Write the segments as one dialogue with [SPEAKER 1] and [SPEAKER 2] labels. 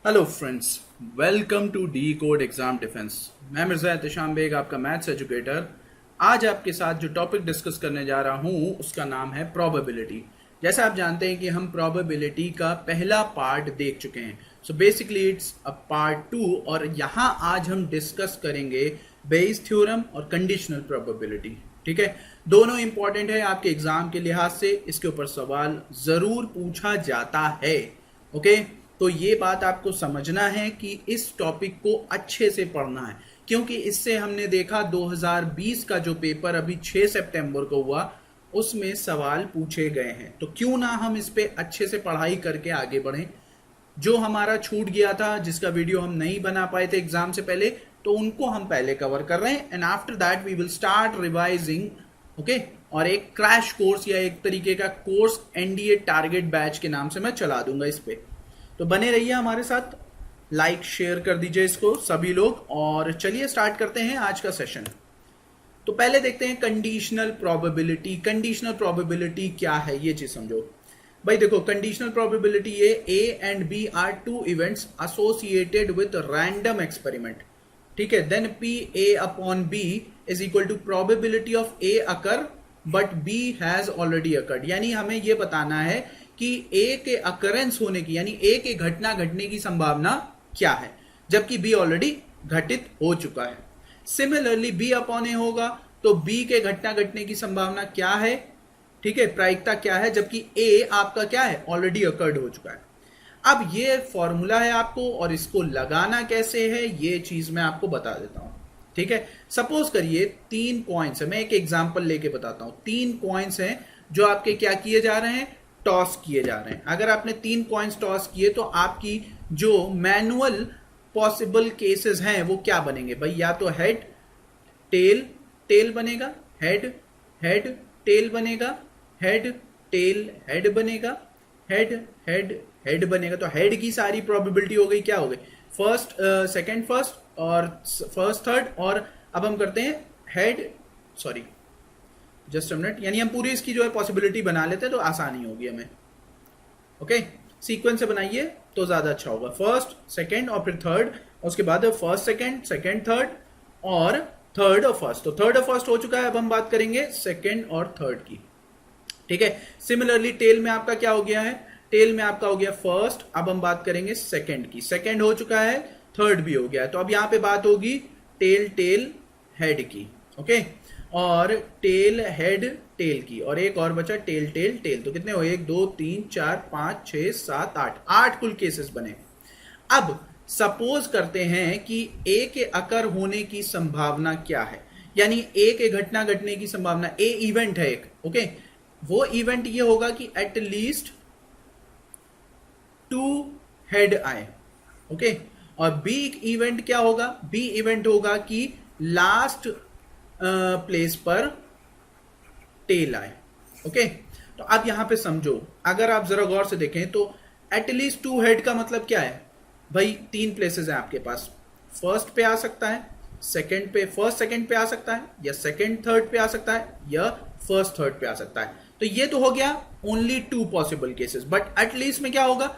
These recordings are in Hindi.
[SPEAKER 1] Hello friends, welcome to decode exam defence. मैं मिर्जा एहतशाम बेग, आपका मैथ्स एजुकेटर। आज आपके साथ जो टॉपिक डिस्कस करने जा रहा हूं उसका नाम है प्रोबेबिलिटी। जैसा आप जानते हैं कि हम प्रोबेबिलिटी का पहला पार्ट देख चुके हैं, so basically it's a part 2 और यहां आज हम डिस्कस करेंगे बेयस थ्योरम और कंडीशनल प्रोबेबिलिटी। ठीक है, दोनों इंपॉर्टेंट है आपके एग्जाम के लिहाज से, इसके ऊपर सवाल जरूर पूछा जाता है। ओके, तो ये बात आपको समझना है कि इस टॉपिक को अच्छे से पढ़ना है, क्योंकि इससे हमने देखा 2020 का जो पेपर अभी 6 सितंबर को हुआ उसमें सवाल पूछे गए हैं। तो क्यों ना हम इस पे अच्छे से पढ़ाई करके आगे बढ़ें। जो हमारा छूट गया था, जिसका वीडियो हम नहीं बना पाए थे एग्जाम से पहले, तो उनको हम पहले कवर कर रहे हैं and after that we will start revising. Okay, और एक क्रैश कोर्स या एक तरीके का कोर्स एनडीए टारगेट बैच के नाम से मैं चला दूंगा इस पे। तो बने रहिए हमारे साथ, लाइक शेयर कर दीजिए इसको सभी लोग, और चलिए स्टार्ट करते हैं आज का सेशन। तो पहले देखते हैं कंडीशनल प्रोबेबिलिटी। कंडीशनल प्रोबेबिलिटी क्या है ये चीज समझो भाई। देखो, कंडीशनल प्रोबेबिलिटी ये A and B are two events associated with random experiment. ठीक है, then P A upon B is equal to probability of A occur but B has already occurred. यानी हमें यह बताना है कि ए के अकरेंस होने की, यानी ए के घटना घटने की संभावना क्या है, जबकि बी ऑलरेडी घटित हो चुका है। सिमिलरली बी अपॉन ए होगा तो बी के घटना घटने की संभावना क्या है, ठीक है, प्रायिकता क्या है, जबकि ए आपका क्या है, ऑलरेडी अकर्ड हो चुका है। अब ये फॉर्मूला है आपको, और इसको लगाना कैसे है ये चीज मैं आपको बता देता हूं। ठीक है, सपोज करिए 3 कॉइन्स है, मैं एक एग्जांपल लेके बताता हूं। 3 कॉइन्स हैं जो आपके क्या किए जा रहे हैं, टॉस किए जा रहे हैं। अगर आपने 3 कॉइन्स टॉस किए तो आपकी जो मैनुअल पॉसिबल केसेस हैं वो क्या बनेंगे भाई, या तो हेड टेल टेल बनेगा, हेड हेड टेल बनेगा, हेड टेल हेड बनेगा, हेड हेड हेड बनेगा। तो हेड की सारी प्रोबेबिलिटी हो गई, क्या हो गई, फर्स्ट सेकंड फर्स्ट और फर्स्ट थर्ड। और अब हम करते हैं head, sorry just a minute, यानी हम पूरी इसकी जो है पॉसिबिलिटी बना लेते हैं तो आसानी होगी हमें। ओके, सीक्वेंस से बनाइए तो ज्यादा अच्छा होगा, फर्स्ट सेकंड और फिर थर्ड, उसके बाद फर्स्ट सेकंड सेकंड थर्ड और थर्ड और फर्स्ट। तो थर्ड और फर्स्ट हो चुका है, अब हम बात करेंगे सेकंड और थर्ड की। ठीक है, सिमिलरली टेल में आपका क्या हो गया है, टेल में आपका हो गया फर्स्ट, अब हम बात करेंगे सेकंड की। सेकंड हो चुका है, थर्ड भी हो गया है, तो अब यहां पे बात होगी टेल टेल हेड की। ओके, और टेल हेड टेल की, और एक और बचा टेल टेल टेल। तो कितने हो, 1 2 3 4 5 6 7 8, 8 कुल केसेस बने। अब सपोज करते हैं कि ए के अकर होने की संभावना क्या है, यानी ए के घटना घटने की संभावना, ए इवेंट है एक। ओके, वो इवेंट ये होगा कि एटलीस्ट 2 हेड आए। ओके, और बी इवेंट क्या होगा, बी इवेंट होगा कि लास्ट प्लेस पर टेल आए। ओके, तो अब यहां पे समझो, अगर आप जरा गौर से देखें तो एटलीस्ट 2 हेड का मतलब क्या है भाई, 3 प्लेसेस हैं आपके पास, फर्स्ट पे आ सकता है, सेकंड पे, फर्स्ट सेकंड पे आ सकता है, या सेकंड थर्ड पे आ सकता है, या फर्स्ट थर्ड पे आ सकता है। तो ये तो हो गया only 2 possible cases, but at least में क्या होगा,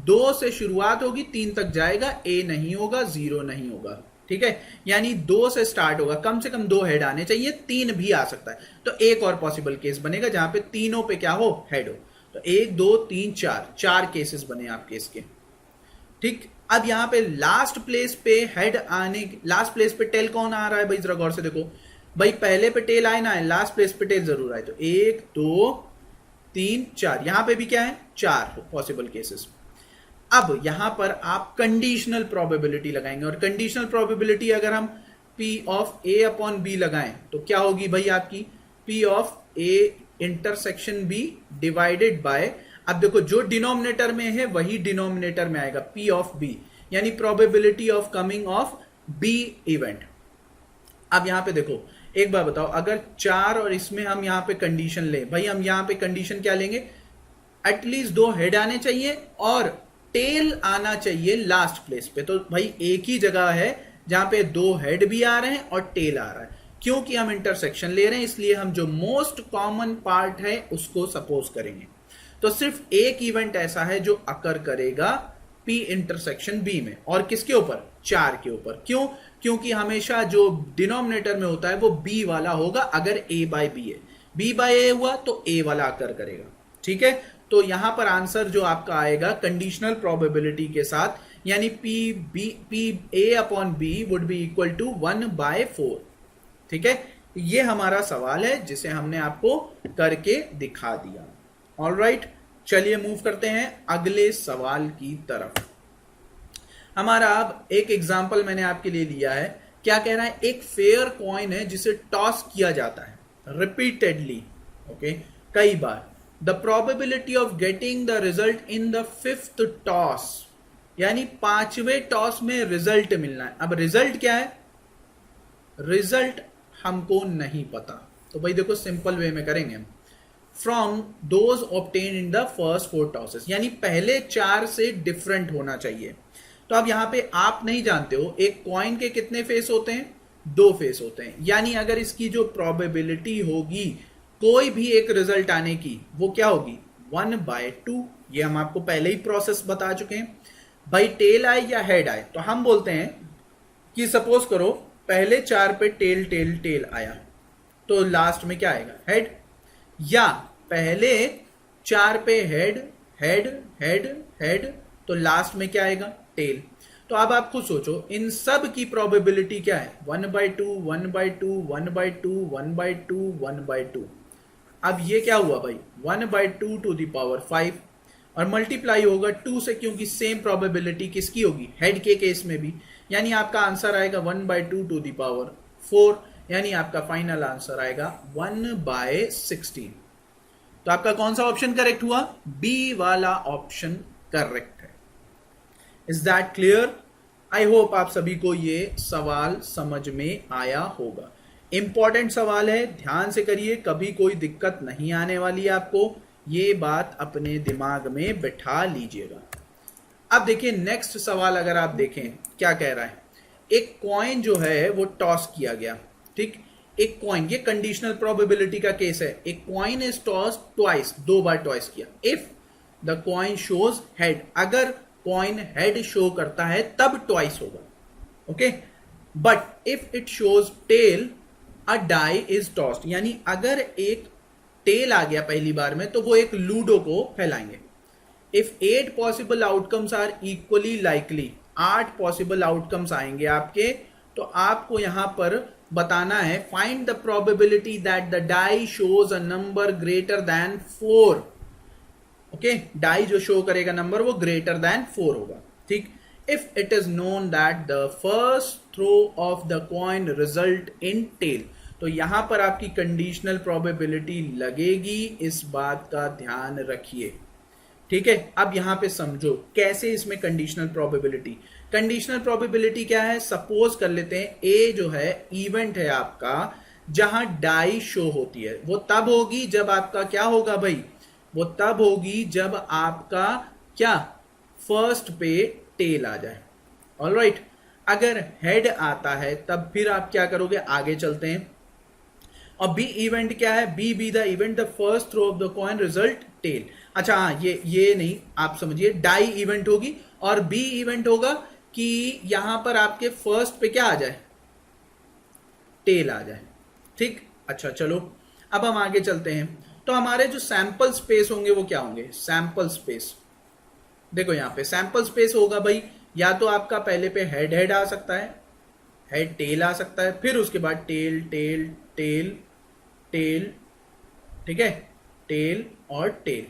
[SPEAKER 1] 2 से शुरुआत होगी, 3 तक जाएगा, ए नहीं होगा, 0 नहीं होगा। ठीक है, यानी 2 से स्टार्ट होगा, कम से कम 2 हेड आने चाहिए, 3 भी आ सकता है। तो एक और पॉसिबल केस बनेगा जहां पे तीनों पे क्या हो, हेड हो। तो 1 2 3 4 केसेस बने आपके इसके। ठीक, अब यहां पे लास्ट प्लेस पे हेड आने, लास्ट प्लेस पे टेल कौन आ रहा है भाई, जरा गौर से देखो भाई, पहले पे टेल आए ना आए, लास्ट प्लेस पे टेल जरूर आए। तो 1 2 3 4, यहां पे भी क्या है, 4 पॉसिबल केसेस। अब यहां पर आप कंडीशनल प्रोबेबिलिटी लगाएंगे, और कंडीशनल प्रोबेबिलिटी अगर हम P of A upon B लगाएं तो क्या होगी भाई आपकी, P of A intersection B divided by, अब देखो जो डिनोमिनेटर में है वही डिनोमिनेटर में आएगा, P ऑफ B, यानी probability of coming of B event. अब यहां पे देखो, एक बार बताओ, अगर 4 और इसमें हम यहां पे कंडीशन लें भाई, हम यहां पे कंडीशन क्या लेंगे, एटलीस्ट 2 हेड आने चाहिए और टेल आना चाहिए लास्ट प्लेस पे। तो भाई एक ही जगह है जहां पे 2 हेड भी आ रहे हैं और टेल आ रहा है, क्योंकि हम इंटरसेक्शन ले रहे हैं, इसलिए हम जो मोस्ट कॉमन पार्ट है उसको सपोज करेंगे। तो सिर्फ एक इवेंट ऐसा है जो अकर करेगा P इंटरसेक्शन B में, और किसके ऊपर, 4 के ऊपर। क्यों? क्योंकि हमेशा जो डिनोमिनेटर में होता है वो B वाला होगा अगर A बाय B है, B बाय A हुआ तो A वाला आकर करेगा। ठीक है, तो यहां पर आंसर जो आपका आएगा कंडीशनल प्रोबेबिलिटी के साथ, यानी P A upon B would be equal to 1/4। ठीक है, ये हमारा सवाल है जिसे हमने आपको करके दिखा दिया। ऑलराइट, चलिए मूव करते हैं अगले सवाल की तरफ। हमारा अब एक एग्जांपल मैंने आपके लिए लिया है। क्या कह रहा है, एक फेयर कॉइन है जिसे टॉस किया जाता है रिपीटेडली, ओके, कई बार। The probability of getting the result in the 5th toss, यानी 5वें टॉस में रिजल्ट मिलना है। अब रिजल्ट क्या है, रिजल्ट हमको नहीं पता, तो भाई देखो सिंपल वे में करेंगे हम, from those obtain in the first 4 tosses, यानी पहले 4 से डिफरेंट होना चाहिए। तो अब यहां पे आप नहीं जानते हो एक कॉइन के कितने फेस होते हैं, 2 फेस होते हैं, यानी अगर इसकी जो प्रोबेबिलिटी होगी कोई भी एक रिजल्ट आने की, वो क्या होगी, 1/2। ये हम आपको पहले ही प्रोसेस बता चुके हैं। भाई टेल आए या हेड आए, तो हम बोलते हैं कि सपोज करो पहले 4 पे टेल टेल टेल आया, तो लास्ट में क्या आएगा, हेड। या पहले 4 पे हेड हेड हेड हेड, तो लास्ट में क्या आएगा, टेल। तो अब आप खुद सोचो इन सब की प्रोबेबिलिटी क्या है, 1/2 1/2 1/2 1/2 1/2। अब ये क्या हुआ भाई, 1/2 टू द पावर 5, और मल्टीप्लाई होगा 2 से, क्योंकि सेम प्रोबेबिलिटी किसकी होगी, हेड के केस में भी, यानी आपका आंसर आएगा 1/2 टू द पावर 4, यानी आपका फाइनल आंसर आएगा 1/16। तो आपका कौन सा ऑप्शन करेक्ट हुआ, बी वाला ऑप्शन करेक्ट है। Is that clear? I hope आप सभी को ये सवाल समझ में आया होगा। इंपॉर्टेंट सवाल है, ध्यान से करिए, कभी कोई दिक्कत नहीं आने वाली है आपको, ये बात अपने दिमाग में बिठा लीजिएगा। अब देखिए नेक्स्ट सवाल अगर आप देखें क्या कह रहा है, एक कॉइन जो है वो टॉस किया गया, ठीक, एक कॉइन, ये कंडीशनल प्रोबेबिलिटी का केस है, एक कॉइन इज टॉस ट्वाइस, 2 बार टॉस किया, if the coin shows head, अगर कॉइन हेड शो करता है तब ट्वाइस होगा, okay, but if it shows tail a die is tossed, यानी अगर एक टेल आ गया पहली बार में तो वो एक लूडो को फैलाएंगे। If 8 possible outcomes are equally likely, 8 possible outcomes आएंगे आपके, तो आपको यहां पर बताना है find the probability that the die shows a number greater than 4। Okay, die जो शो करेगा नंबर वो ग्रेटर देन 4 होगा, ठीक। If it is known that the first throw of the coin result in tail, तो यहां पर आपकी कंडीशनल प्रोबेबिलिटी लगेगी, इस बात का ध्यान रखिए, ठीक है। अब यहां पे समझो कैसे इसमें कंडीशनल प्रोबेबिलिटी, कंडीशनल प्रोबेबिलिटी क्या है, सपोज कर लेते हैं ए जो है इवेंट है आपका जहां डाई शो होती है, वो तब होगी जब आपका क्या होगा भाई, वो तब होगी जब आपका क्या फर्स्ट पे टेल आ जाए। ऑलराइट, अगर हेड आता है तब फिर आप क्या करोगे, आगे चलते हैं। और बी इवेंट क्या है, B be the event the first throw of the coin result tail. अच्छा हाँ, ये नहीं, आप समझिए डाई इवेंट होगी और बी इवेंट होगा कि यहां पर आपके फर्स्ट पे क्या आ जाए, टेल आ जाए, ठीक। अच्छा चलो अब हम आगे चलते हैं। तो हमारे जो सैंपल स्पेस होंगे वो क्या होंगे, सैंपल स्पेस, देखो यहां पे सैंपल स्पेस होगा भाई, या तो आपका पहले पे हेड हेड आ सकता है, हेड टेल आ सकता है, फिर उसके बाद टेल टेल टेल टेल, ठीक है, टेल और टेल,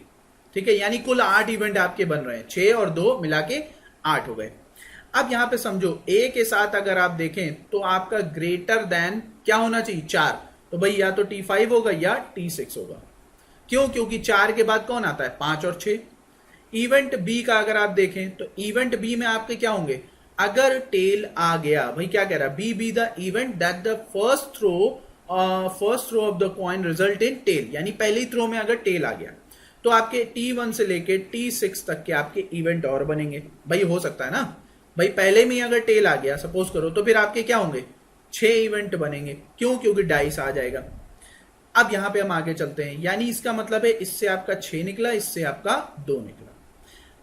[SPEAKER 1] ठीक है, यानी कुल 8 इवेंट आपके बन रहे हैं, 6 और 2 मिला के 8 हो गए। अब यहां पे समझो ए के साथ अगर आप देखें तो आपका ग्रेटर देन क्या होना चाहिए, 4, तो भाई या तो T5 होगा या T6 होगा। क्यों, क्योंकि 4 के बाद कौन आता है, 5 और 6। इवेंट बी का अगर आप देखें तो इवेंट बी में आपके क्या होंगे, अगर टेल आ गया, भाई क्या कह रहा है, B be the event that the first throw of the coin result in tail, यानी पहली थ्रो में अगर टेल आ गया तो आपके T1 से लेके T6 तक के आपके इवेंट और बनेंगे। भाई हो सकता है ना, भाई पहले में अगर टेल आ गया सपोज करो, तो फिर आपके क्या होंगे, 6 इवेंट बनेंगे। क्यों, क्योंकि डाइस आ जाएगा। अब यहां पे हम आगे चलते हैं, यानी इसका मतलब है इससे आपका 6 निकला, इससे आपका 2 निकला।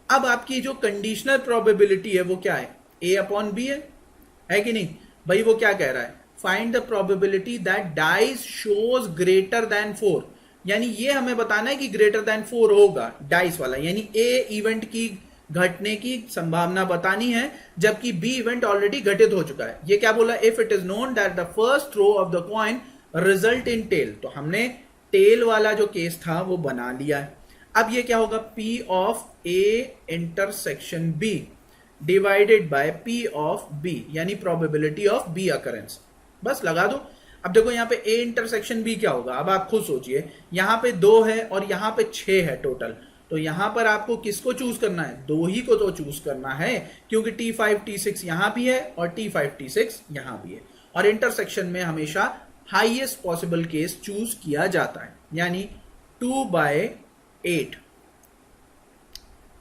[SPEAKER 1] अब आपकी जो कंडीशनल प्रोबेबिलिटी है वो क्या है, ए अपॉन बी है कि नहीं भाई। वो क्या कह रहा है, find the probability that dice shows greater than 4, यानी ये हमें बताना है कि ग्रेटर देन 4 होगा डाइस वाला, यानी ए इवेंट की घटने की संभावना बतानी है जबकि बी इवेंट ऑलरेडी घटित हो चुका है। ये क्या बोला, if it is known that the first throw of the coin result in tail, तो हमने टेल वाला जो केस था वो बना लिया है। अब ये क्या होगा, P of A intersection B divided by P of B, यानी प्रोबेबिलिटी ऑफ B अकरेंस, बस लगा दो। अब देखो यहाँ पे A इंटरसेक्शन B क्या होगा, अब आप खुद सोचिए, यहाँ पे 2 है और यहाँ पे 6 है टोटल, तो यहाँ पर आपको किसको चूज करना है, 2 ही को तो चूज करना है, क्योंकि T5 T6 यहाँ भी है और T5 T6 यहाँ भी है, और इंटरसेक्शन में हमेशा हाईएस्ट पॉसिबल केस चूज किया जाता है, यानी 2/8।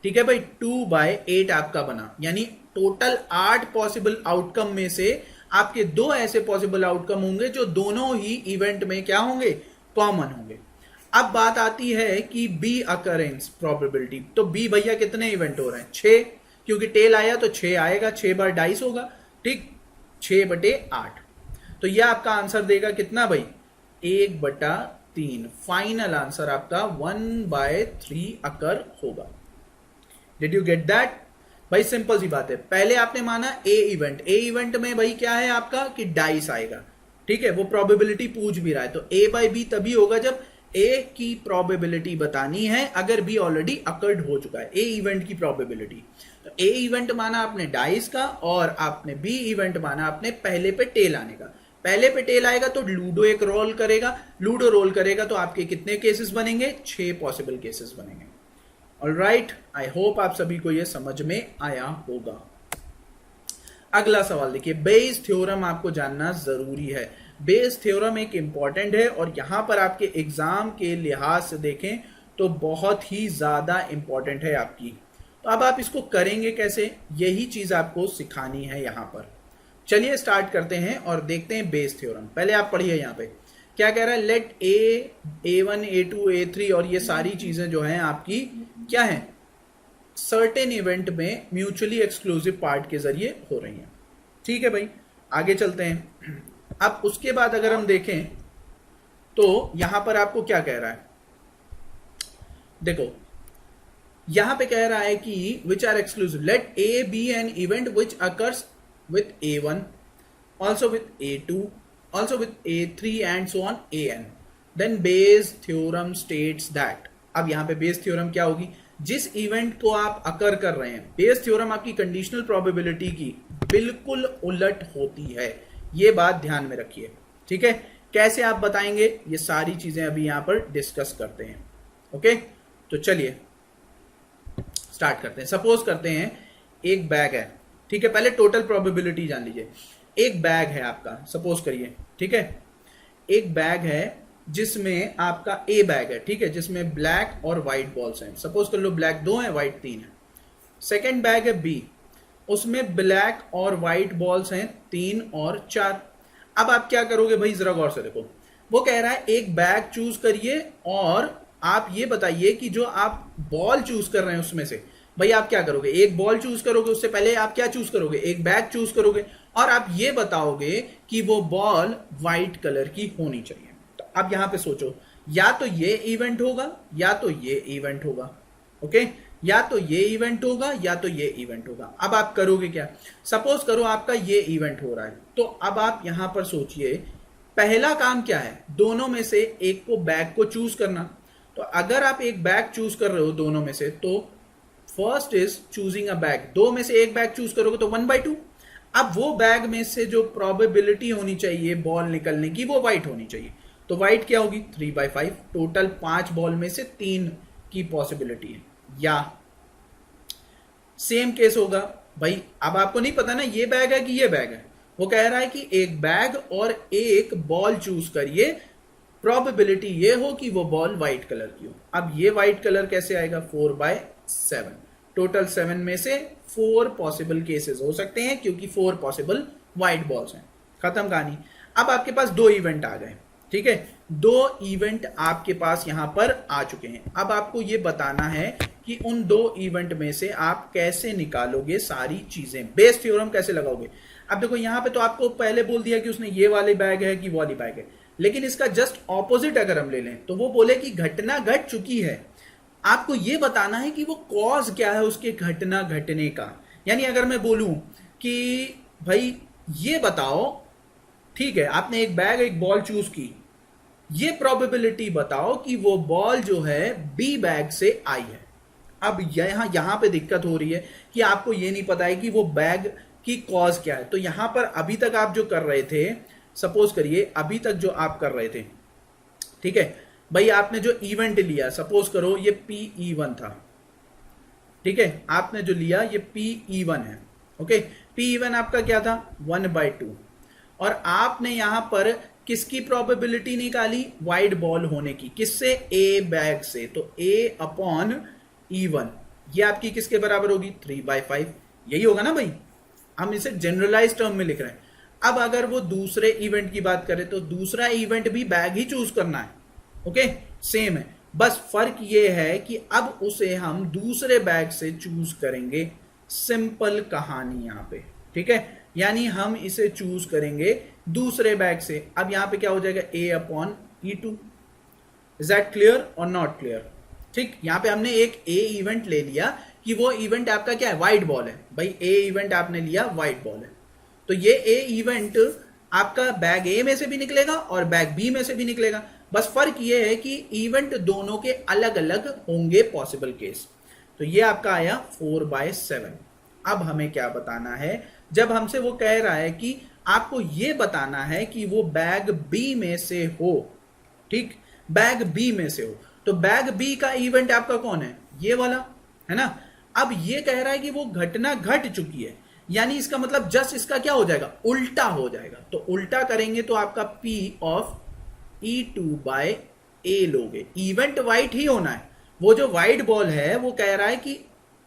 [SPEAKER 1] ठीक है भाई, 2/8 आपका बना, यानी टोटल 8 पॉसिबल आउटकम में से आपके 2 ऐसे पॉसिबल आउटकम होंगे जो दोनों ही इवेंट में क्या होंगे, कॉमन होंगे। अब बात आती है कि बी अकरेंस प्रोबेबिलिटी, तो बी भैया कितने इवेंट हो रहे हैं, 6, क्योंकि टेल आया तो 6 आएगा, 6 बार डाइस होगा, ठीक, 6/8। तो यह आपका आंसर देगा कितना भाई, 1/3। फाइनल आंसर आपका 1/3 अकर होगा। डिड यू गेट दैट भाई, सिंपल सी बात है। पहले आपने माना ए इवेंट में भाई क्या है आपका कि डाइस आएगा, ठीक है, वो प्रोबेबिलिटी पूछ भी रहा है, तो A/B तभी होगा जब A की प्रोबेबिलिटी बतानी है अगर B ऑलरेडी अकर्ड हो चुका है, A इवेंट की प्रोबेबिलिटी। तो A इवेंट माना आपने डाइस का और आपने B इवेंट माना आपने पहले पे टेल आने का। पहले पे टेल आएगा तो लूडो एक रोल करेगा, लूडो रोल करेगा तो आपके कितने केसेस बनेंगे, 6 पॉसिबल केसेस बनेंगे। ऑलराइट, आई होप आप सभी को यह समझ में आया होगा। अगला सवाल देखिए, बेस थ्योरम आपको जानना जरूरी है। बेस थ्योरम एक इंपॉर्टेंट है और यहां पर आपके एग्जाम के लिहाज से देखें तो बहुत ही ज्यादा इंपॉर्टेंट है आपकी। तो अब आप इसको करेंगे कैसे, यही चीज आपको सिखानी है यहां पर। चलिए स्टार्ट करते हैं और देखते हैं बेस थ्योरम। पहले आप पढ़िए यहाँ पे क्या कह रहा है, लेट A1 A2 A3 और ये सारी चीजें जो हैं आपकी क्या है, सर्टेन इवेंट में म्यूचुअली एक्सक्लूसिव पार्ट के जरिए हो रही हैं। ठीक है भाई, आगे चलते हैं। अब उसके बाद अगर हम देखें तो यहां पर आपको क्या कह रहा है, देखो यहां पे कह रहा है कि which are exclusive, let A be an event which occurs with A1, also with A2, also with A3 and so on AN. Then Bayes theorem states that, अब यहाँ पे Bayes theorem क्या होगी, जिस इवेंट को आप अकर कर रहे हैं, Bayes theorem आपकी कंडीशनल प्रोबेबिलिटी की बिल्कुल उलट होती है, ये बात ध्यान में रखिए। ठीक है, कैसे आप बताएंगे, ये सारी चीजें अभी यहाँ पर डिस्कस करते हैं। ओके, तो चलिए स्टार्ट करते हैं। सपोज करते हैं एक बैग है, ठीक है, पहले टोटल प्रोबेबिलिटी जान लीजिए। एक बैग है आपका, सपोज करिए, ठीक है, एक बैग है जिसमें आपका ए बैग है, ठीक है, जिसमें ब्लैक और व्हाइट बॉल्स हैं। सपोज कर लो ब्लैक 2 है, व्हाइट 3 है। सेकेंड बैग है बी, उसमें ब्लैक और व्हाइट बॉल्स हैं 3 और 4। अब आप क्या करोगे भाई, जरा गौर से देखो, वो कह रहा है एक बैग चूज करिए और आप ये बताइए कि जो आप बॉल चूज कर रहे हैं उसमें से भाई आप क्या करोगे, एक बॉल चूज करोगे, उससे पहले आप क्या चूज करोगे, एक बैग चूज करोगे और आप ये बताओगे कि वो बॉल व्हाइट कलर की होनी चाहिए। तो अब यहां पे सोचो, या तो ये इवेंट होगा या तो ये इवेंट होगा। ओके, या तो ये इवेंट होगा या तो ये इवेंट होगा। अब आप करोगे क्या, सपोज करो आपका ये इवेंट हो रहा है, तो अब आप यहां पर सोचिए पहला काम क्या है, दोनों में से एक को बैग को चूज करना। तो अगर आप एक बैग चूज कर रहे हो दोनों में से, तो first is choosing a bag, 2 में से एक बैग चूज करोगे तो 1/2। अब वो बैग में से जो प्रोबेबिलिटी होनी चाहिए बॉल निकलने की वो व्हाइट होनी चाहिए, तो व्हाइट क्या होगी 3/5। टोटल 5 बॉल में से 3 की पॉसिबिलिटी है। या सेम केस होगा भाई, अब आपको नहीं पता ना ये बैग है कि ये बैग है, वो कह रहा है कि एक बैग और एक बॉल चूज करिए, प्रोबेबिलिटी ये हो कि वो बॉल व्हाइट कलर की हो। अब ये व्हाइट कलर कैसे आएगा, 4/7। टोटल 7 में से 4 पॉसिबल केसेस हो सकते हैं क्योंकि 4 पॉसिबल व्हाइट बॉल्स हैं। खत्म कहानी। अब आपके पास 2 इवेंट आ गए, ठीक है, 2 इवेंट आपके पास यहां पर आ चुके हैं। अब आपको यह बताना है कि उन 2 इवेंट में से आप कैसे निकालोगे सारी चीजें, बेस थ्योरम कैसे लगाओगे। अब देखो यहां पे तो आपको पहले बोल दिया कि उसने ये वाली बैग है कि वो वाली बैग है, लेकिन इसका जस्ट ऑपोजिट अगर हम ले लें तो वो बोले कि घटना घट चुकी है। आपको ये बताना है कि वो कॉज क्या है उसके घटना घटने का। यानी अगर मैं बोलूं कि भाई ये बताओ, ठीक है, आपने एक बैग एक बॉल चूज की, ये प्रोबेबिलिटी बताओ कि वो बॉल जो है बी बैग से आई है। अब यहां पे दिक्कत हो रही है कि आपको ये नहीं पता है कि वो बैग की कॉज क्या है। तो यहां पर अभी तक आप जो कर रहे थे, सपोज करिए अभी तक जो आप कर रहे थे, ठीक है भाई, आपने जो इवेंट लिया, सपोज करो ये PE1 था, ठीक है, आपने जो लिया ये PE1 है। ओके, PE1 आपका क्या था 1/2, और आपने यहां पर किसकी प्रोबेबिलिटी निकाली, वाइड बॉल होने की, किससे, ए बैग से। तो A/E1 ये आपकी किसके बराबर होगी 3/5, यही होगा ना भाई। हम इसे जनरलाइज टर्म में लिख रहे हैं। अब अगर वो दूसरे इवेंट की बात करें तो दूसरा इवेंट भी बैग ही चूज करना है। ओके, सेम है, बस फर्क ये है कि अब उसे हम दूसरे बैग से चूज करेंगे। सिंपल कहानी यहां पे, ठीक है, यानी हम इसे चूज करेंगे दूसरे बैग से। अब यहां पे क्या हो जाएगा A/E2। इज दैट क्लियर और नॉट क्लियर। ठीक, यहां पे हमने एक ए इवेंट ले लिया कि वो इवेंट आपका क्या है, वाइड बॉल है। भाई ए इवेंट आपने लिया, वाइड बॉल है, तो ये ए इवेंट आपका बैग ए में से भी निकलेगा और बैग बी में से भी निकलेगा। बस फर्क ये है कि इवेंट दोनों के अलग अलग होंगे पॉसिबल केस। तो ये आपका आया 4/7। अब हमें क्या बताना है, जब हमसे वो कह रहा है कि आपको ये बताना है कि वो बैग बी में से हो, ठीक, बैग बी में से हो, तो बैग बी का इवेंट आपका कौन है, ये वाला है ना। अब ये कह रहा है कि वो घटना घट चुकी है, यानी इसका मतलब जस्ट इसका क्या हो जाएगा, उल्टा हो जाएगा। तो उल्टा करेंगे तो आपका P/E2/A लोगे। इवेंट वाइड ही होना है। वो जो वाइड बॉल है वो कह रहा है कि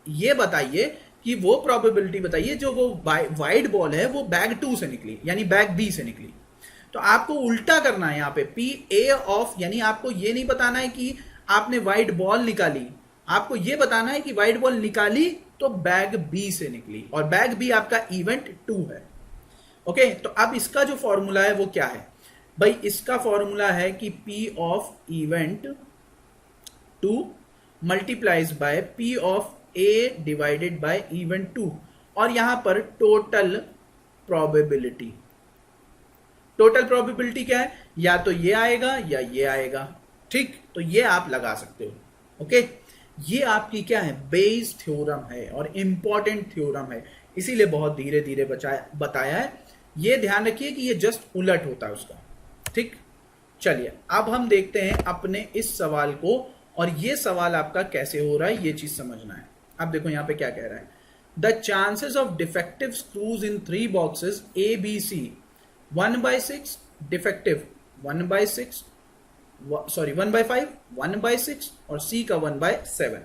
[SPEAKER 1] ये बताइए कि वो प्रोबेबिलिटी बताइए जो वो वाइड बॉल है वो बैग 2 से निकली, यानी बैग बी से निकली। तो आपको उल्टा करना है यहां पे PA ऑफ, यानी आपको ये नहीं बताना है कि आपने वाइड बॉल निकाली, आपको ये बताना है कि वाइड बॉल निकाली तो बैग बी से निकली, और बैग बी आपका इवेंट 2 है। ओके, तो अब इसका जो फॉर्मूला है वो क्या है भाई, इसका फॉर्मूला है कि P of event 2 multiplies by P of A divided by event 2, और यहां पर टोटल प्रोबेबिलिटी। टोटल प्रोबेबिलिटी क्या है, या तो ये आएगा या ये आएगा। ठीक, तो ये आप लगा सकते हो। ओके, ये आपकी क्या है, बेस थ्योरम है और इंपॉर्टेंट थ्योरम है, इसीलिए बहुत धीरे धीरे बताया है। ये ध्यान रखिए कि ये जस्ट उलट होता है उसका। ठीक, चलिए अब हम देखते हैं अपने इस सवाल को, और ये सवाल आपका कैसे हो रहा है ये चीज समझना है। अब देखो यहां पे क्या कह रहा है, the chances of defective screws in 3 boxes ABC 1/6, defective 1/6, sorry 1/5, 1/6 और C का 1/7।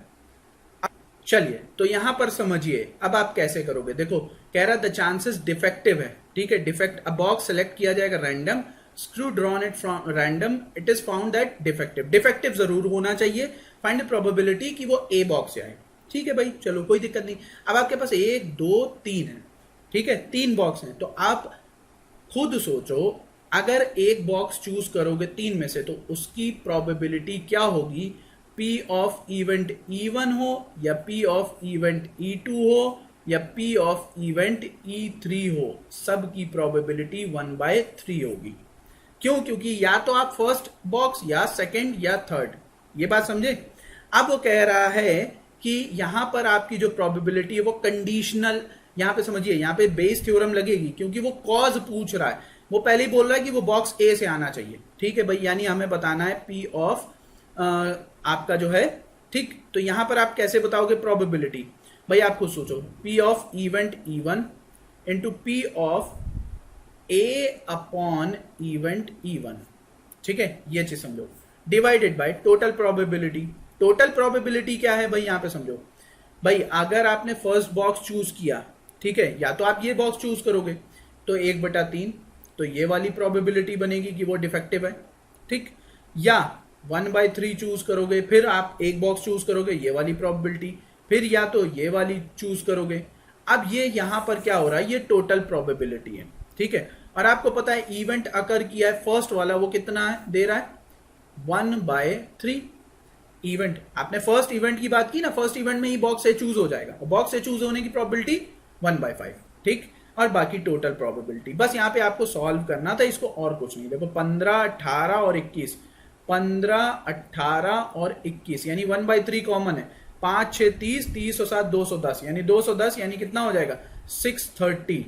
[SPEAKER 1] चलिए तो यहां पर समझिए अब आप कैसे करोगे। देखो कह रहा द चांसेस डिफेक्टिव है, ठीक है, डिफेक्ट, अ बॉक्स सेलेक्ट किया जाएगा random, screw drawn it from random, it is found that defective, defective जरूर होना चाहिए, फाइंड द प्रोबेबिलिटी कि वो ए बॉक्स से आए। ठीक है भाई, चलो कोई दिक्कत नहीं। अब आपके पास 1 2 3 है, ठीक है, 3 बॉक्स हैं, तो आप खुद सोचो अगर एक बॉक्स चूज करोगे 3 में से तो उसकी प्रोबेबिलिटी क्या होगी, P ऑफ इवेंट E1 हो या P ऑफ इवेंट E2 हो या P ऑफ इवेंट E3 हो, सब की प्रोबेबिलिटी 1/3 होगी। क्यों, क्योंकि या तो आप फर्स्ट बॉक्स या सेकंड या थर्ड, ये बात समझे। अब वो कह रहा है कि यहां पर आपकी जो प्रोबेबिलिटी है वो कंडीशनल, यहां पे समझिए, यहां पे बेस थ्योरम लगेगी क्योंकि वो कॉज पूछ रहा है। वो पहले ही बोल रहा है कि वो बॉक्स ए से आना चाहिए। ठीक है भाई, यानी हमें बताना है P ऑफ आपका जो है, ठीक, तो यहां पर आप कैसे बताओगे प्रोबेबिलिटी, भाई आप खुद सोचो, P of event E1 into P of A upon event E1, ठीक है, ये चीज समझो, divided by total probability. Total probability क्या है भाई, यहां पे समझो भाई, अगर आपने फर्स्ट बॉक्स चूज किया, ठीक है, या तो आप ये बॉक्स चूज करोगे तो 1/3, तो ये वाली प्रोबेबिलिटी बनेगी कि वो डिफेक्टिव है। ठीक, या 1/3 चूज करोगे, फिर आप एक बॉक्स चूज करोगे, ये वाली प्रोबेबिलिटी, फिर या तो ये वाली चूज करोगे। अब ये यहां पर क्या हो रहा है, ये टोटल प्रोबेबिलिटी है, ठीक है। और आपको पता है इवेंट अकर किया है फर्स्ट वाला, वो कितना है दे रहा है 1/3 इवेंट। आपने फर्स्ट इवेंट की बात की ना, फर्स्ट इवेंट में ही बॉक्स ए चूज हो जाएगा, और बॉक्स ए चूज होने की प्रोबेबिलिटी 1/5, ठीक। और बाकी टोटल प्रोबेबिलिटी, बस यहाँ पे आपको सॉल्व करना था इसको, और कुछ नहीं। देखो 15, 18 और 21, 15, 18 और 21 यानी 1/3 कॉमन है, 5, 6, 30, 30 और 7 210, यानी 210 यानी कितना हो जाएगा 630।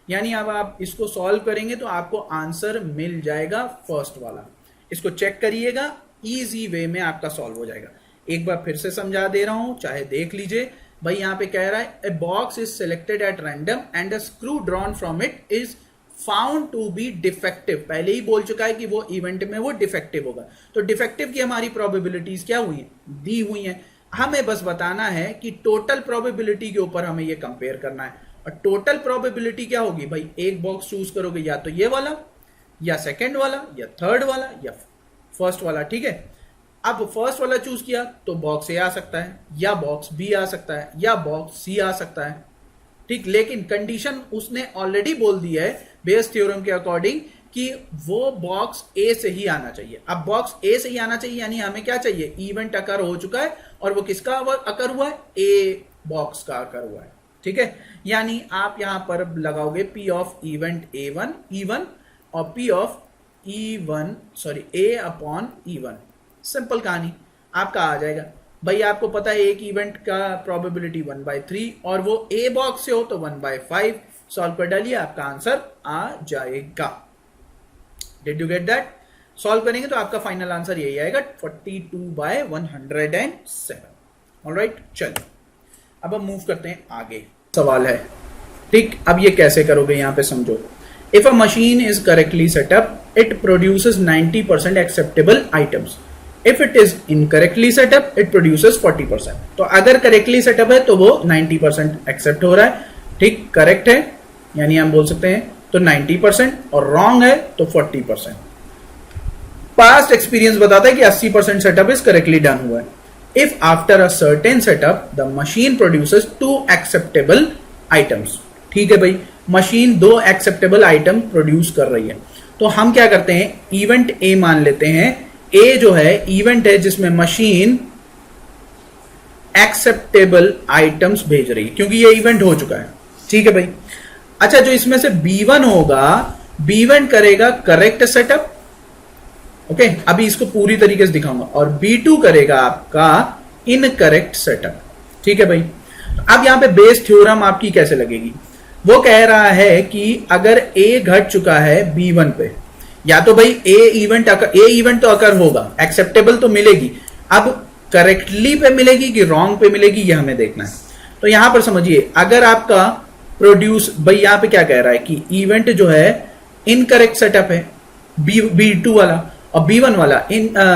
[SPEAKER 1] यानी अब आप इसको सॉल्व करेंगे तो आपको आंसर मिल जाएगा फर्स्ट वाला। इसको चेक करिएगा, इजी वे में आपका सॉल्व हो जाएगा। एक बार फिर से समझा दे रहा हूं, चाहे देख लीजिए। भाई यहां पे कह रहा है a box is selected at random and a screw drawn from it is found to be defective. पहले ही बोल चुका है कि वो इवेंट में वो डिफेक्टिव होगा, तो डिफेक्टिव की हमारी प्रोबेबिलिटीज क्या हुई है, दी हुई है। हमें बस बताना है कि टोटल प्रोबेबिलिटी के ऊपर हमें ये कंपेयर करना है। और टोटल प्रोबेबिलिटी क्या होगी भाई, एक बॉक्स चूज करोगे, या तो ये वाला, या सेकंड वाला, या थर्ड वाला, या फर्स्ट वाला, ठीक है। अब फर्स्ट वाला चूज किया तो बॉक्स ए आ सकता है, या बॉक्स बी आ सकता है, या बॉक्स सी आ सकता है, ठीक। लेकिन कंडीशन उसने ऑलरेडी बोल दी है बेयस थ्योरम के अकॉर्डिंग कि वो बॉक्स ए से ही आना चाहिए। अब बॉक्स ए से ही आना चाहिए यानी हमें क्या चाहिए, इवेंट अकर हो चुका है, और वो किसका अकर हुआ है, ए बॉक्स का अकर हुआ है, ठीक है। यानी आप यहां पर लगाओगे पी ऑफ इवेंट E1 और P of A upon E1, simple कहानी आपका आ जाएगा। भाई आपको पता है एक इवेंट का प्रोबेबिलिटी 1/3 और वो ए बॉक्स से हो तो 1/5, सॉल्व कर डालिए, आपका आंसर आ जाएगा। Did you get that? Solve करेंगे तो आपका फाइनल आंसर यही आएगा 42/107। ऑलराइट, चलिए अब हम मूव करते हैं आगे। सवाल है, ठीक, अब ये कैसे करोगे यहां पे समझो। If a machine is correctly setup it produces 90% acceptable items, if it is incorrectly setup it produces 40%। तो अगर करेक्टली सेटअप है तो वो 90% एक्सेप्ट हो रहा है, ठीक, करेक्ट है यानी हम बोल सकते हैं तो 90%, और रॉन्ग है तो 40%। पास्ट एक्सपीरियंस बताता है कि 80% सेटअप इज करेक्टली डन हुआ है। If after a certain setup the machine produces 2 acceptable items, ठीक है भाई, मशीन 2 एक्सेप्टेबल आइटम प्रोड्यूस कर रही है, तो हम क्या करते हैं, इवेंट ए मान लेते हैं। ए जो है इवेंट है जिसमें मशीन एक्सेप्टेबल आइटम्स भेज रही है, क्योंकि ये इवेंट हो चुका है, ठीक है भाई। अच्छा, जो इसमें से B1 होगा, B1 करेगा करेक्ट सेटअप, ओके, अभी इसको पूरी तरीके से दिखाऊंगा, और B2 करेगा आपका इनकरेक्ट सेटअप, ठीक है भाई। अब यहां पे बेस थ्योरम आपकी कैसे लगेगी, वो कह रहा है कि अगर A घट चुका है B1 पे, या तो भाई ए इवेंट तो अकर होगा, एक्सेप्टेबल तो मिलेगी, अब करेक्टली पे मिलेगी कि रॉन्ग पे मिलेगी ये हमें देखना है। तो यहां पर समझिए, अगर आपका प्रोड्यूस, भाई यहां पे क्या कह रहा है कि इवेंट जो है इनकरेक्ट सेटअप है, B2 वाला, और B1 वाला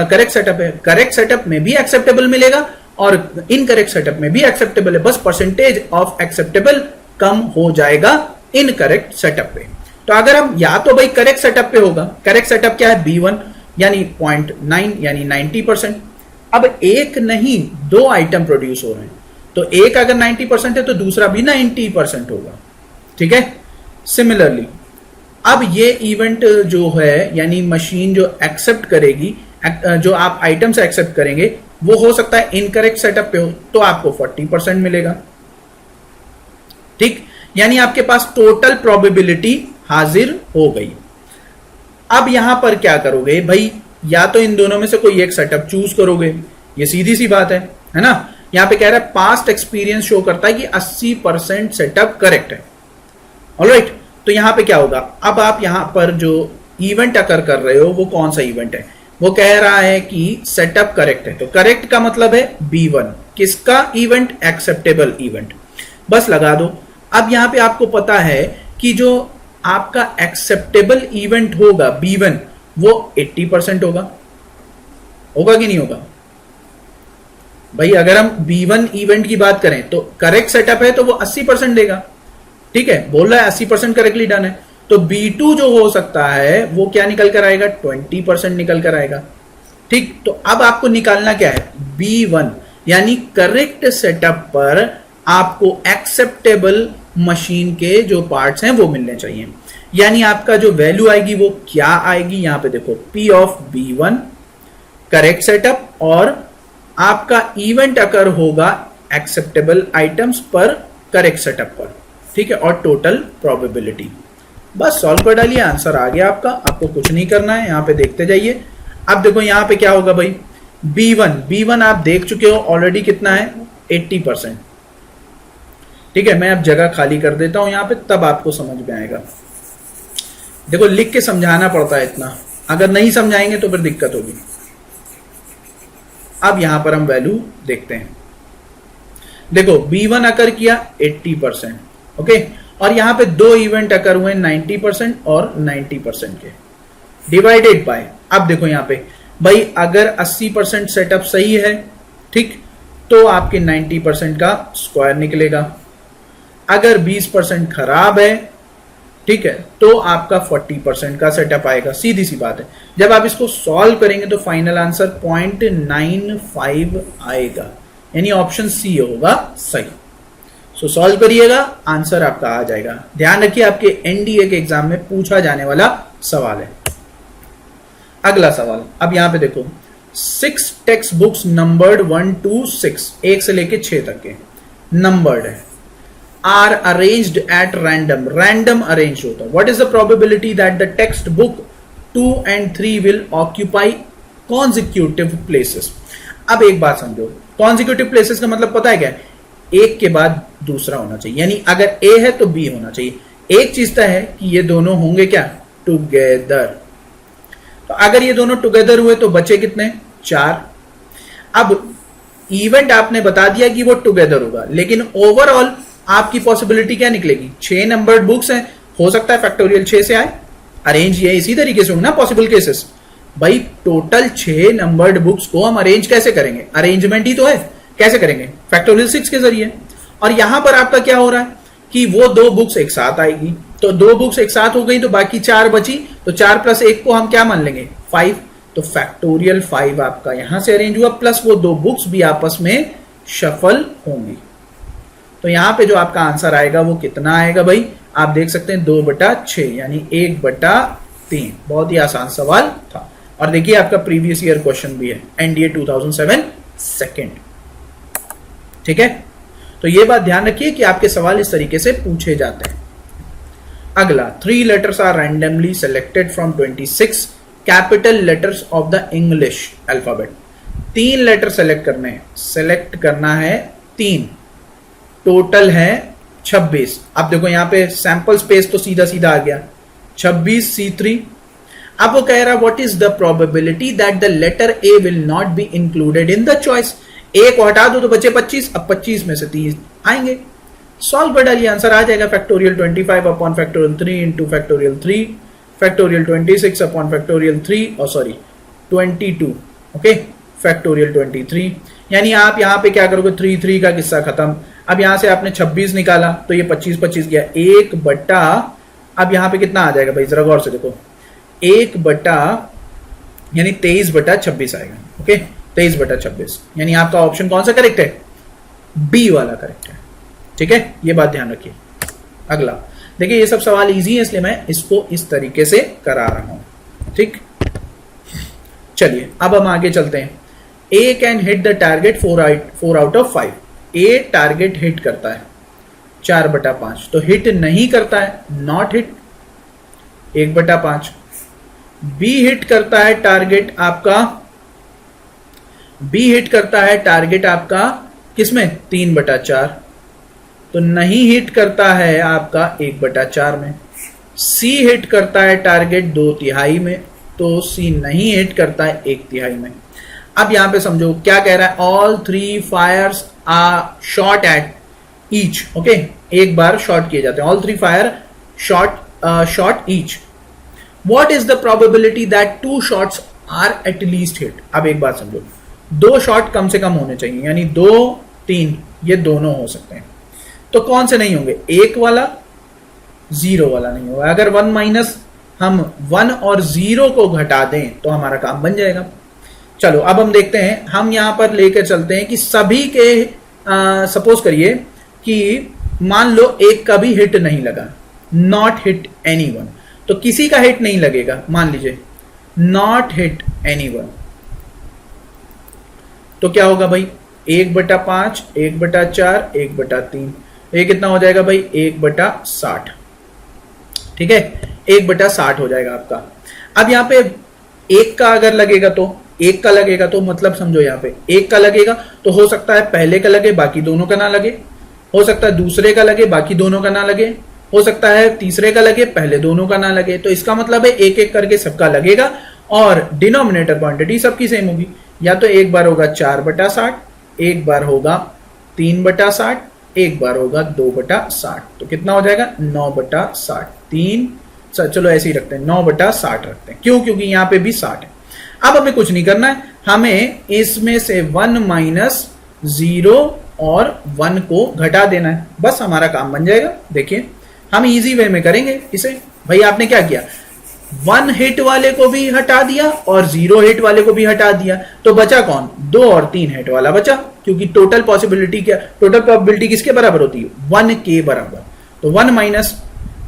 [SPEAKER 1] करेक्ट सेटअप है। करेक्ट सेटअप में भी एक्सेप्टेबल मिलेगा और इनकरेक्ट सेटअप में भी एक्सेप्टेबल है, बस परसेंटेज ऑफ एक्सेप्टेबल कम हो जाएगा इनकरेक्ट सेटअप पे। तो अगर हम या तो भाई करेक्ट सेटअप पे होगा, करेक्ट सेटअप क्या है B1 यानी 0.9 यानी 90%। अब एक नहीं 2 आइटम प्रोड्यूस हो रहे हैं, तो एक अगर 90% है तो दूसरा भी 90% होगा, ठीक है। सिमिलरली अब ये इवेंट जो है यानी मशीन जो एक्सेप्ट करेगी, जो आप आइटम से एक्सेप्ट करेंगे, वो हो सकता है इनकरेक्ट सेटअप पे हो, तो आपको 40% मिलेगा, ठीक। यानी आपके पास टोटल प्रोबेबिलिटी हाजिर हो गई। अब यहां पर क्या करोगे भाई, या तो इन दोनों में से कोई एक सेटअप चूज करोगे, ये सीधी सी बात है ना। यहां पे कह रहा है पास्ट एक्सपीरियंस शो करता है कि 80% सेटअप करेक्ट है, ऑलराइट। तो यहां पे क्या होगा, अब आप यहां पर जो इवेंट अकर कर रहे हो वो कौन सा इवेंट है, वो कह रहा है कि सेटअप करेक्ट है, तो करेक्ट का मतलब है B1, किसका इवेंट, एक्सेप्टेबल इवेंट, बस लगा दो। अब यहां पे आपको पता है कि जो आपका एक्सेप्टेबल इवेंट होगा B1 वो 80% होगा कि नहीं होगा भाई। अगर हम B1 इवेंट की बात करें तो करेक्ट सेटअप है तो वो 80% देगा, ठीक है, बोल रहा है 80% करेक्टली डन है। तो B2 जो हो सकता है वो क्या निकल कर आएगा, 20% निकल कर आएगा। ठीक, तो अब आपको निकालना क्या है, B1, यानी करेक्ट सेटअप पर आपको एक्सेप्टेबल मशीन के जो पार्ट्स हैं वो मिलने चाहिए। यानी आपका जो वैल्यू आएगी वो क्या आएगी, यहां पे देखो P of B1 correct setup, और आपका इवेंट अकर होगा एक्सेप्टेबल आइटम्स पर करेक्ट सेटअप पर। ठीक है, और टोटल प्रोबेबिलिटी। बस सॉल्व कर डालिए, आंसर आ गया आपका। आपको कुछ नहीं करना है, यहां पे देखते जाइए। अब देखो यहां पे क्या होगा भाई, B1 आप देख चुके हो ऑलरेडी, कितना है 80%। ठीक है, मैं अब जगह खाली कर देता हूं यहां पे, तब आपको समझ में आएगा। देखो लिख के समझाना पड़ता है इतना, अगर नहीं समझाएंगे तो फिर दिक्कत होगी। अब यहां पर हम वैल्यू देखते हैं। देखो B1 अकर किया 80%, ओके, और यहां पे दो इवेंट अकर हुए 90% और 90% के, डिवाइडेड बाय। अब देखो यहां पे भाई अगर 80% सेटअप सही है, ठीक, तो आपके 90% का स्क्वायर निकलेगा। अगर 20% खराब है, ठीक है, तो आपका 40% का सेटअप आएगा। सीधी सी बात है। जब आप इसको सॉल्व करेंगे तो फाइनल आंसर 0.95 आएगा, यानी ऑप्शन सी होगा सही। सो सॉल्व करिएगा, आंसर आपका आ जाएगा। ध्यान रखिए, आपके एनडीए के एग्जाम में पूछा जाने वाला सवाल है। अगला सवाल, अब यहां पे देखो 6 टेक्स्ट बुक्स नंबर्ड 1 to 6, 1 से लेके 6 तक के नंबर्ड है, are arranged at random arranged होता है। What is the probability that the text book 2 and 3 will occupy consecutive places? अब एक बात समझो, consecutive places का मतलब पता है क्या है, एक के बाद दूसरा होना चाहिए। यानी अगर A है तो B होना चाहिए। एक चीज तो है कि ये दोनों होंगे क्या, टुगेदर। तो अगर ये दोनों टुगेदर हुए तो बचे कितने, 4। अब इवेंट आपने बता दिया कि वो टुगेदर होगा, लेकिन ओवरऑल आपकी पॉसिबिलिटी क्या निकलेगी, 6 नंबर्ड बुक्स हैं, हो सकता है फैक्टोरियल 6 से आए। अरेंज ये इसी तरीके से होंगे ना पॉसिबल केसेस। भाई टोटल 6 नंबर्ड बुक्स को हम अरेंज कैसे करेंगे, अरेंजमेंट ही तो है, कैसे करेंगे, फैक्टोरियल 6 के जरिए। और यहां पर आपका क्या हो रहा है कि वो 2 बुक्स एक साथ आएगी, तो 2 बुक्स एक साथ हो गई तो बाकी 4 बची, तो 4 + 1 को हम क्या मान लेंगे, 5। तो फैक्टोरियल 5 आपका यहां से अरेंज हुआ, प्लस वो 2 बुक्स भी आपस में शफल होंगी। तो यहां पे जो आपका आंसर आएगा वो कितना आएगा भाई, आप देख सकते हैं 2/6, यानी 1/3। बहुत ही आसान सवाल था। और देखिए आपका प्रीवियस ईयर क्वेश्चन भी है, एनडीए 2007 सेकंड। ठीक है, तो ये बात ध्यान रखिए कि आपके सवाल इस तरीके से पूछे जाते हैं। अगला, 3 letters are randomly selected from 26 capital letters of the English alphabet. 3 letter select करना है 3, टोटल है 26। अब देखो यहां पे सैंपल स्पेस तो सीधा सीधा आ गया, 26 C3। अब वो कह रहा है what is the probability that the letter A will not be included in the choice. A को हटा दो तो बचे 25, अब 25 में से 30 आएंगे। सॉल्व कर डालिए, आंसर आ जाएगा factorial 25 upon factorial 3 into factorial 3, factorial 26 upon factorial 3 और सॉरी 22, ओके, फैक्टोरियल 23। यानी आप यहां पे क्या करोगे, 3 का किस्सा खत्म। अब यहां से आपने 26 निकाला तो ये 25 गया, 1 बटा, अब यहां पे कितना आ जाएगा भाई, जरा गौर से देखो, 1 बटा यानी 23/26 आएगा। ओके, 23/26, यानी आपका ऑप्शन कौन सा करेक्ट है, बी वाला करेक्ट है। ठीक है, ये बात ध्यान रखिए। अगला देखिए, ये सब सवाल इजी है इसलिए मैं इसको इस तरीके से करा रहा हूं। ठीक, चलिए अब हम आगे चलते हैं। A can hit the target 4 out of 5। A target hit करता है 4/5, तो हिट नहीं करता है, नॉट हिट 1/5। बी हिट करता है टारगेट आपका, किसमें, 3/4, तो नहीं हिट करता है आपका 1/4 में। सी हिट करता है टारगेट 2/3 में, तो सी नहीं हिट करता है 1/3 में। अब यहां पे समझो क्या कह रहा है, all 3 fires are shot at each. Okay, एक बार शॉट किए जाते हैं, all 3 fire shot each. What is the probability that 2 shots are at least hit. अब एक बात समझो, 2 शॉट कम से कम होने चाहिए, यानी 2, 3 ये दोनों हो सकते हैं। तो कौन से नहीं होंगे, 1 वाला जीरो वाला नहीं होगा। अगर वन माइनस हम वन और जीरो को घटा दें तो हमारा काम बन जाएगा। चलो अब हम देखते हैं, हम यहां पर लेकर चलते हैं कि सभी के सपोज करिए कि मान लो एक का भी हिट नहीं लगा, नॉट हिट एनीवन, तो किसी का हिट नहीं लगेगा, मान लीजिए नॉट हिट एनीवन, तो क्या होगा भाई 1/5, 1/4, 1/3, ये कितना हो जाएगा भाई 1/60। ठीक है, 1/60 हो जाएगा आपका। अब यहां पे एक का अगर लगेगा तो एक का लगेगा तो मतलब समझो यहां पे एक का लगेगा तो हो सकता है पहले का लगे बाकी दोनों का ना लगे, हो सकता है दूसरे का लगे बाकी दोनों का ना लगे, हो सकता है तीसरे का लगे पहले दोनों का ना लगे। तो इसका मतलब है एक एक करके सबका लगेगा और डिनोमिनेटर क्वांटिटी सबकी सेम होगी। या तो एक बार होगा 4/60, एक बार होगा 3/60, एक बार होगा 2/60, तो कितना हो जाएगा 9/60। चलो ऐसे ही रखते हैं 9/60 रखते हैं, क्यों? क्योंकि यहां पे भी 60 है। अब हमें कुछ नहीं करना है, हमें इसमें से 1 माइनस 0 और 1 को घटा देना है, बस हमारा काम बन जाएगा। देखिए हम इजी वे में करेंगे इसे। भाई आपने क्या किया, 1 हिट वाले को भी हटा दिया और 0 हिट वाले को भी हटा दिया, तो बचा कौन, 2 और 3 हिट वाला बचा, क्योंकि टोटल पॉसिबिलिटी क्या, टोटल प्रोबेबिलिटी किसके बराबर होती है 1 के बराबर। तो 1 माइनस,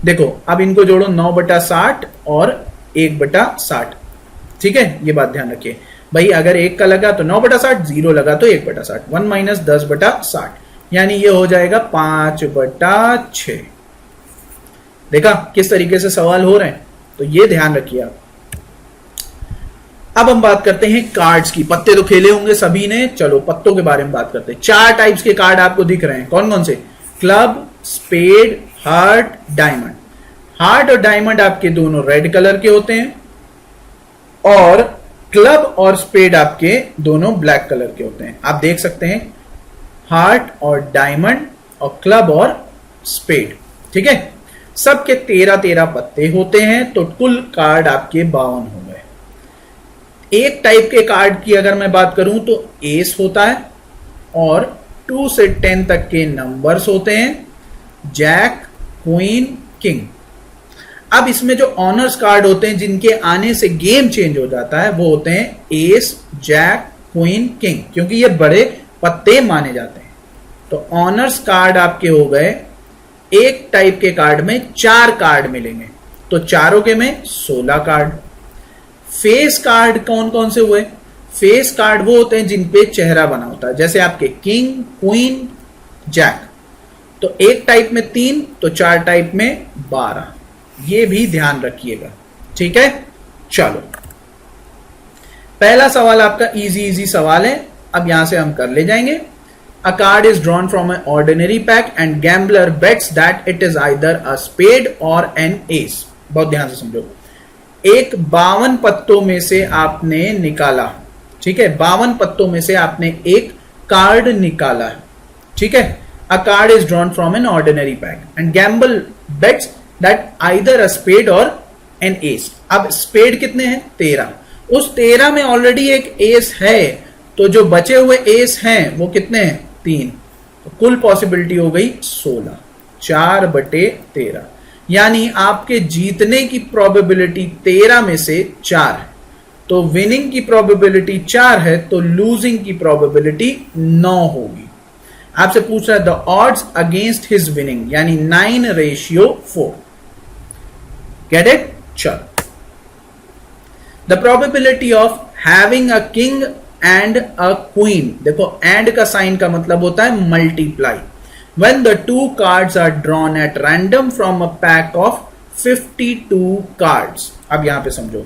[SPEAKER 1] देखो अब इनको जोड़ो 9/60 और 1/60। ठीक है, ये बात ध्यान रखिए भाई, अगर एक का लगा तो 9/60, 0 लगा तो 1/60, 1 माइनस 10/60, यानी ये हो जाएगा 5/6। देखा किस तरीके से सवाल हो रहे हैं, तो ये ध्यान रखिए आप। अब हम बात करते हैं कार्ड्स की। पत्ते तो खेले होंगे सभी ने, चलो पत्तों के बारे में बात करते हैं। 4 टाइप्स के कार्ड आपको दिख रहे हैं, कौन कौन से, club, spade, heart, diamond. Heart और डायमंड आपके दोनों रेड कलर के होते हैं और क्लब और स्पेड आपके दोनों ब्लैक कलर के होते हैं। आप देख सकते हैं हार्ट और डायमंड और क्लब और स्पेड। ठीक है, सबके 13-13 पत्ते होते हैं, तो कुल कार्ड आपके 52 हो गए। एक टाइप के कार्ड की अगर मैं बात करूं तो एस होता है और 2 से 10 तक के नंबर्स होते हैं, जैक, क्वीन, किंग। अब इसमें जो ऑनर्स कार्ड होते हैं जिनके आने से गेम चेंज हो जाता है वो होते हैं एस, जैक, क्वीन, किंग, क्योंकि ये बड़े पत्ते माने जाते हैं। तो ऑनर्स कार्ड आपके हो गए, एक टाइप के कार्ड में 4 कार्ड मिलेंगे, तो चारों के में 16 कार्ड। फेस कार्ड कौन कौन से हुए, फेस कार्ड वो होते हैं जिनपे चेहरा बना होता है, जैसे आपके किंग, क्वीन, जैक। तो एक टाइप में 3, तो 4 टाइप में 12, ये भी ध्यान रखिएगा। ठीक है, चलो पहला सवाल आपका इजी सवाल है, अब यहां से हम कर ले जाएंगे। A card is drawn from an ordinary pack and gambler bets that it is either a spade or an ace। बहुत ध्यान से समझो, एक 52 पत्तों में से आपने निकाला, ठीक है, 52 पत्तों में से आपने एक कार्ड निकाला, ठीक है। A card is drawn from an ordinary pack and gambler bets that either a spade or an ace। अब स्पेड कितने हैं, 13, उस 13 में ऑलरेडी एक एस है, तो जो बचे हुए एस हैं वो कितने हैं, 3, तो कुल पॉसिबिलिटी हो गई 16, 4/13, यानी आपके जीतने की प्रोबेबिलिटी 13 में से 4 है, तो विनिंग की प्रोबेबिलिटी 4 है, तो लूजिंग की प्रोबेबिलिटी 9 होगी। आपसे पूछ रहा है the odds against his winning, यानी 9/4। गेट इट, चलो। The probability of having a king and a queen, देखो एंड का साइन का मतलब होता है multiply. When the 2 cards are drawn at random from a pack of 52 cards। अब यहां पे समझो,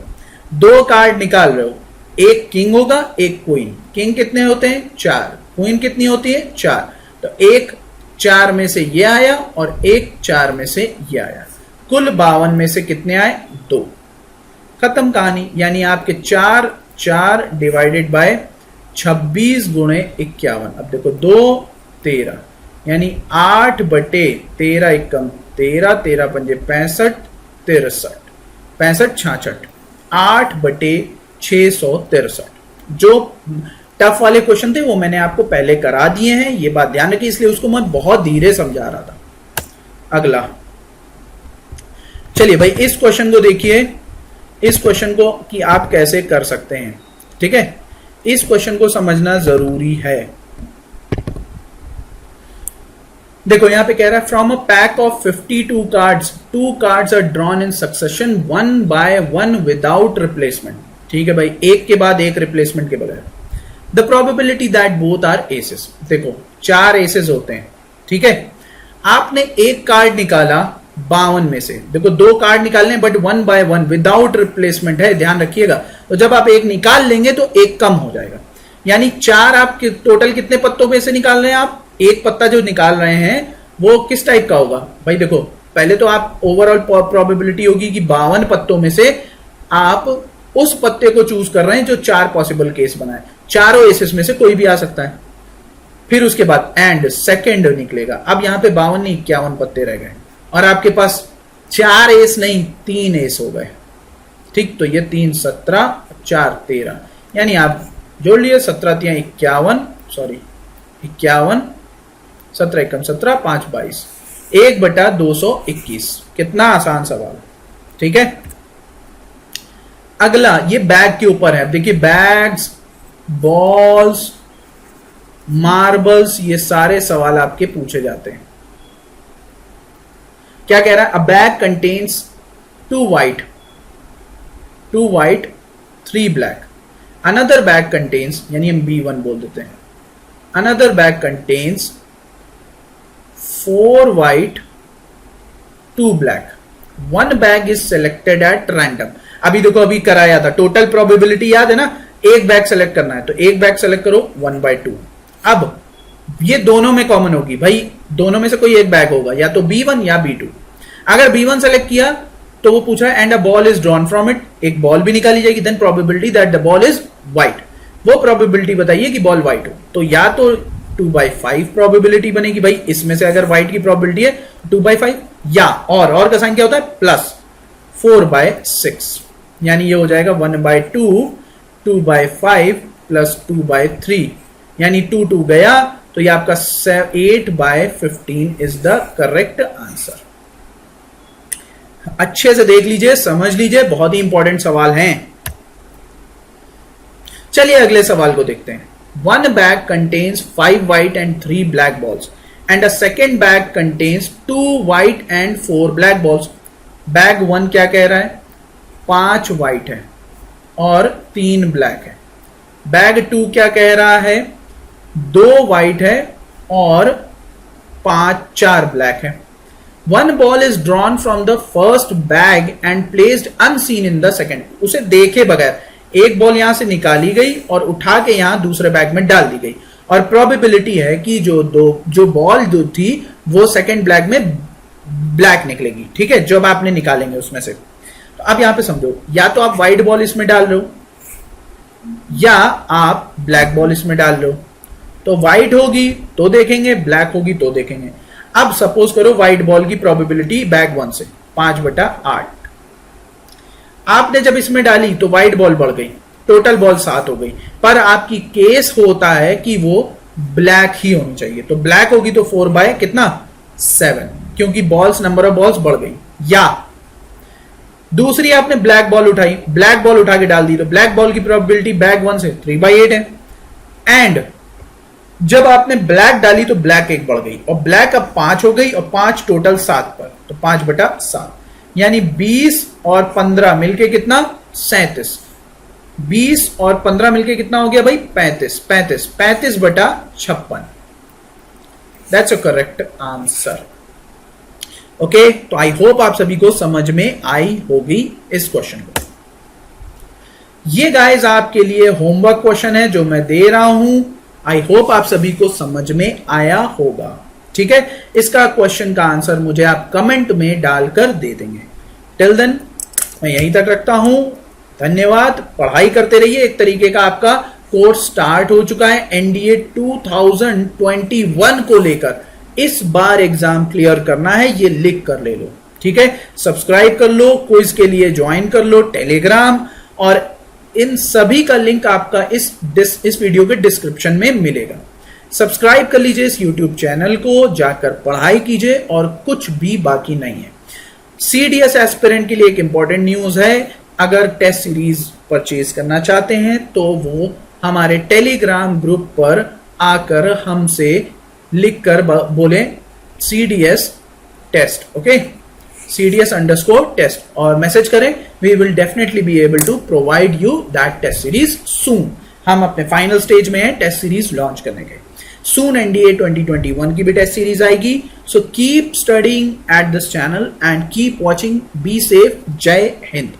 [SPEAKER 1] 2 कार्ड निकाल रहे हो, एक किंग होगा एक क्वीन। किंग कितने होते हैं, 4, क्वीन कितनी होती है, 4, तो एक 4 में से ये आया और एक 4 में से ये आया, कुल 52 में से कितने आए, 2, खत्म कहानी। यानी आपके 4 डिवाइडेड बाय 26 गुणे 51। अब देखो 2, 13, यानी 8/13 एकम 13, 13 पंजे 65, 63, 65, 66, 8/663। जो टफ वाले क्वेश्चन थे वो मैंने आपको पहले करा दिए हैं, ये बात ध्यान रखिए, इसलिए उसको मैं बहुत धीरे समझा रहा था। अगला चलिए भाई इस क्वेश्चन को देखिए, इस क्वेश्चन को कि आप कैसे कर सकते हैं। ठीक है, इस क्वेश्चन को समझना जरूरी है। देखो यहां पे कह रहा है from a pack of 52 cards 2 cards are drawn in succession 1 by 1 without replacement. ठीक है भाई, एक के बाद एक रिप्लेसमेंट के बगैर। The probability that both are aces. देखो 4 एसेस होते हैं। ठीक है, आपने एक कार्ड निकाला 52 में से। देखो 2 कार्ड निकालने बट 1 by 1 विदाउट रिप्लेसमेंट है, ध्यान रखिएगा। तो जब आप एक निकाल लेंगे तो एक कम हो जाएगा, यानी 4 आप टोटल कितने पत्तों में से निकाल रहे हैं। आप एक पत्ता जो निकाल रहे हैं वो किस टाइप का होगा भाई। देखो पहले तो आप ओवरऑल प्रोबेबिलिटी होगी कि 52 पत्तों में से आप उस पत्ते को चूज कर रहे हैं जो 4 पॉसिबल केस बनाए। चारों एसेस में से कोई भी आ सकता है। फिर उसके बाद एंड सेकंड निकलेगा। अब यहां पे 52 नहीं 51 पत्ते रह गए और आपके पास 4 एस नहीं 3 एस हो गए। ठीक, तो ये 3 17 4 13, यानी आप जोड़ लिए 17 3 51, सॉरी 51, 17 1 17 5 22, 1/221। कितना आसान सवाल। ठीक है, अगला ये बैग के ऊपर है। देखिए बैग्स, बॉल्स, मार्बल्स, ये सारे सवाल आपके पूछे जाते हैं। क्या कह रहा है, अ bag contains 2 white 3 black, another bag contains, यानी हम B1 बोल देते हैं, another bag contains 4 white 2 black, 1 bag is selected at random. अभी देखो अभी कराया था, टोटल प्रोबेबिलिटी याद है ना, एक बैग सेलेक्ट करना है तो एक बैग सेलेक्ट करो 1/2। अब ये दोनों में कॉमन होगी भाई, दोनों में से कोई एक बैग होगा, या तो B1 या B2। अगर B1 सेलेक्ट किया तो वो पूछ रहा है and a ball is drawn from it, एक बॉल भी निकाली जाएगी, then probability that the ball is white. वो प्रोबेबिलिटी बताइए कि बॉल व्हाइट हो। तो या तो 2/5 प्रोबेबिलिटी बनेगी भाई, इसमें से अगर व्हाइट की प्रोबेबिलिटी है 2/5, या और का साइन क्या होता है प्लस 4/6, यानी ये हो जाएगा 1/2 2/5 प्लस 2/3, यानी 2 गया तो ये आपका 8/15 इज द करेक्ट आंसर। अच्छे से देख लीजिए, समझ लीजिए, बहुत ही इंपॉर्टेंट सवाल हैं। चलिए अगले सवाल को देखते हैं। 1 bag contains 5 white and 3 black balls and a second bag contains 2 white and 4 black balls. Bag 1 क्या कह रहा है, 5 white है और 3 black है। बैग 2 क्या कह रहा है, 2 white है और 4 black है। 1 ball is drawn from the first bag and placed unseen in the second. उसे देखे बगैर एक बॉल यहां से निकाली गई और उठा के यहां दूसरे बैग में डाल दी गई, और प्रोबेबिलिटी है कि जो बॉल थी वो सेकंड बैग में ब्लैक निकलेगी। ठीक है, जब आपने निकालेंगे उसमें से। तो अब यहां पे समझो, या तो आप व्हाइट बॉल इसमें डाल रहे हो या आप ब्लैक बॉल इसमें डाल रहे हो। तो व्हाइट होगी तो देखेंगे, ब्लैक होगी तो देखेंगे। अब सपोज करो व्हाइट बॉल की प्रोबेबिलिटी बैग 1 से 5/8, आपने जब इसमें डाली तो व्हाइट बॉल बढ़ गई, टोटल बॉल 7 हो गई, पर आपकी केस होता है कि वो ब्लैक ही होनी चाहिए। तो ब्लैक होगी तो 4/7, क्योंकि बॉल्स नंबर ऑफ बॉल्स बढ़ गई। या दूसरी आपने ब्लैक बॉल उठाई, ब्लैक बॉल उठा के डाल दी, तो ब्लैक बॉल की प्रोबेबिलिटी बैग 1 से 3/8 है। एंड जब आपने ब्लैक डाली तो ब्लैक 1 बढ़ गई और ब्लैक अब 5 हो गई और 5 टोटल 7 पर, तो 5/7, यानी 20 और 15 मिलके कितना 37, 20 और 15 मिलके कितना हो गया भाई 35/56। That's a correct answer. Okay, तो आई होप आप सभी को समझ में आई होगी इस क्वेश्चन को। ये गाइस आपके लिए होमवर्क क्वेश्चन है जो मैं दे रहा हूं। आई होप आप सभी को समझ में आया होगा। ठीक है, इसका क्वेश्चन का आंसर मुझे आप कमेंट में डालकर दे देंगे। टिल देन मैं यहीं तक रखता हूं। धन्यवाद, पढ़ाई करते रहिए। एक तरीके का आपका कोर्स स्टार्ट हो चुका है एनडीए 2021 को लेकर। इस बार एग्जाम क्लियर करना है, ये लिख कर ले लो। ठीक है, सब्सक्राइब कर लो, क्विज के लिए ज्वाइन कर लो टेलीग्राम, और इन सभी का लिंक आपका इस वीडियो के डिस्क्रिप्शन में मिलेगा। सब्सक्राइब कर लीजिए इस यूट्यूब चैनल को, जाकर पढ़ाई कीजिए और कुछ भी बाकी नहीं है। CDS एस्पिरेंट के लिए एक इंपॉर्टेंट न्यूज है, अगर टेस्ट सीरीज परचेज करना चाहते हैं तो वो हमारे टेलीग्राम ग्रुप पर आकर हमसे लिखकर बोले CDS टेस्ट, ओके, CDS_test और मैसेज करें. We will definitely be able to provide you that test series soon. हम अपने फाइनल स्टेज में हैं टेस्ट सीरीज लॉन्च करने के. सून NDA 2021 की भी टेस्ट सीरीज आएगी. So keep studying at this channel and keep watching. Be safe. जय हिंद.